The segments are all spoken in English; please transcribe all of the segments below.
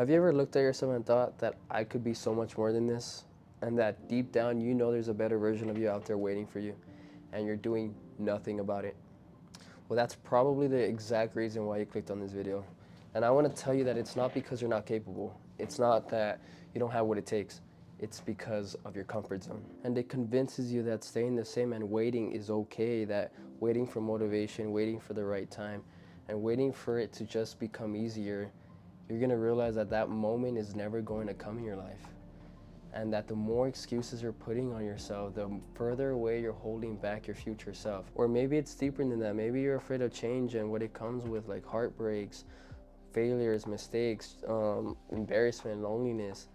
Have you ever looked at yourself and thought that I could be so much more than this? And that deep down you know there's a better version of you out there waiting for you, and you're doing nothing about it? Well, that's probably the exact reason why you clicked on this video. And I want to tell you that it's not because you're not capable. It's not that you don't have what it takes. It's because of your comfort zone. And it convinces you that staying the same and waiting is okay, that waiting for motivation, waiting for the right time, and waiting for it to just become easier, you're going to realize that that moment is never going to come in your life. And that the more excuses you're putting on yourself, the further away you're holding back your future self. Or maybe it's deeper than that. Maybe you're afraid of change and what it comes with, like heartbreaks, failures, mistakes, embarrassment, loneliness.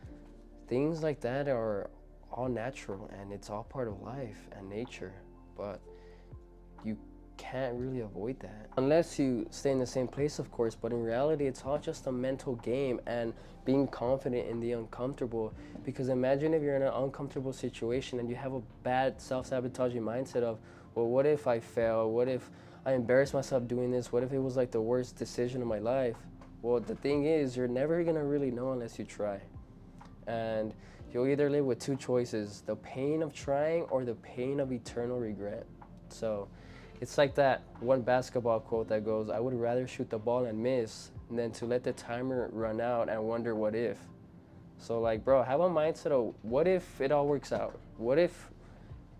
Things like that are all natural and it's all part of life and nature. But you can't really avoid that unless you stay in the same place, of course. But in reality, it's all just a mental game and being confident in the uncomfortable. Because imagine if you're in an uncomfortable situation and you have a bad self-sabotaging mindset of, well, what if I fail? What if I embarrass myself doing this? What if it was like the worst decision of my life? Well, the thing is, you're never gonna really know unless you try. And you'll either live with two choices: the pain of trying or the pain of eternal regret. So it's like that one basketball quote that goes, I would rather shoot the ball and miss than to let the timer run out and wonder what if. So like, bro, have a mindset of what if it all works out? What if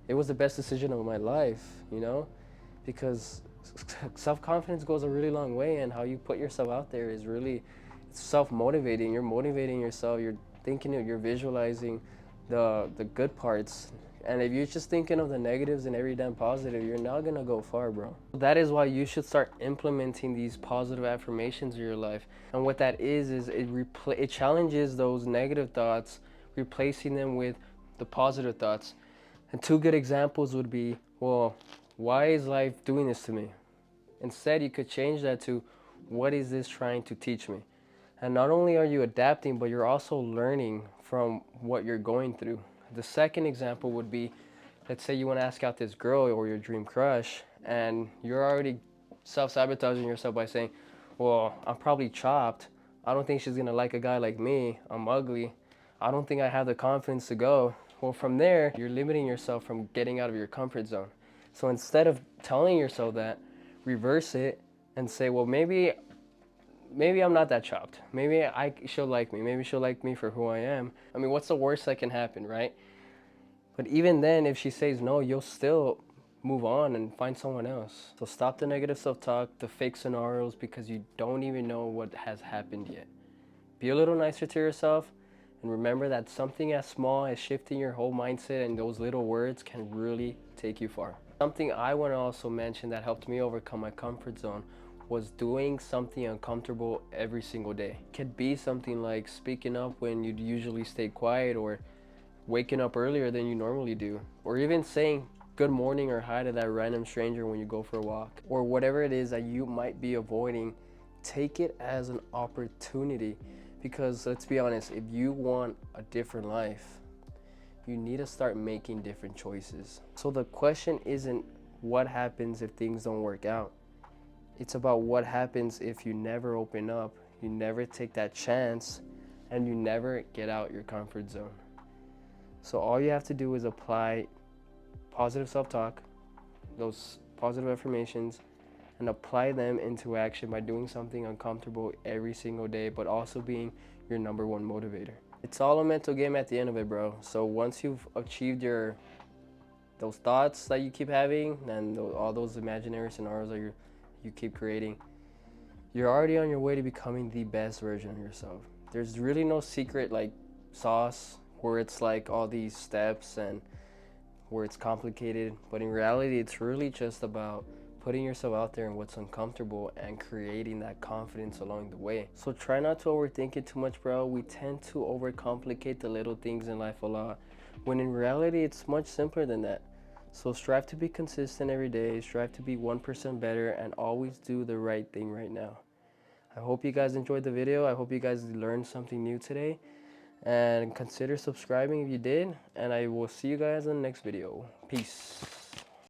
it was the best decision of my life, you know? Because self-confidence goes a really long way, and how you put yourself out there is really self-motivating. You're motivating yourself, you're thinking, you're visualizing the good parts. And if you're just thinking of the negatives and every damn positive, you're not gonna go far, bro. That is why you should start implementing these positive affirmations in your life. And what that is it challenges those negative thoughts, replacing them with the positive thoughts. And two good examples would be, well, why is life doing this to me? Instead, you could change that to, what is this trying to teach me? And not only are you adapting, but you're also learning from what you're going through. The second example would be, let's say you want to ask out this girl or your dream crush, and you're already self-sabotaging yourself by saying, well, I'm probably chopped. I don't think she's going to like a guy like me. I'm ugly. I don't think I have the confidence to go. Well, from there, you're limiting yourself from getting out of your comfort zone. So instead of telling yourself that, reverse it and say, well, maybe I'm not that chopped. Maybe she'll like me. Maybe she'll like me for who I am. I mean, what's the worst that can happen, right? But even then, if she says no, you'll still move on and find someone else. So stop the negative self-talk, the fake scenarios, because you don't even know what has happened yet. Be a little nicer to yourself, and remember that something as small as shifting your whole mindset and those little words can really take you far. Something I want to also mention that helped me overcome my comfort zone was doing something uncomfortable every single day. It could be something like speaking up when you'd usually stay quiet, or waking up earlier than you normally do, or even saying good morning or hi to that random stranger when you go for a walk, or whatever it is that you might be avoiding. Take it as an opportunity, because let's be honest, if you want a different life, you need to start making different choices. So the question isn't what happens if things don't work out. It's about what happens if you never open up, you never take that chance, and you never get out your comfort zone. So all you have to do is apply positive self-talk, those positive affirmations, and apply them into action by doing something uncomfortable every single day, but also being your number one motivator. It's all a mental game at the end of it, bro. So once you've achieved those thoughts that you keep having, and all those imaginary scenarios that you keep creating, you're already on your way to becoming the best version of yourself. There's really no secret like sauce where it's like all these steps and where it's complicated, but in reality it's really just about putting yourself out there in what's uncomfortable and creating that confidence along the way. So try not to overthink it too much, bro. We tend to overcomplicate the little things in life a lot, when in reality it's much simpler than that. So strive to be consistent every day, strive to be 1% better, and always do the right thing right now. I hope you guys enjoyed the video. I hope you guys learned something new today, and consider subscribing if you did, and I will see you guys in the next video. Peace.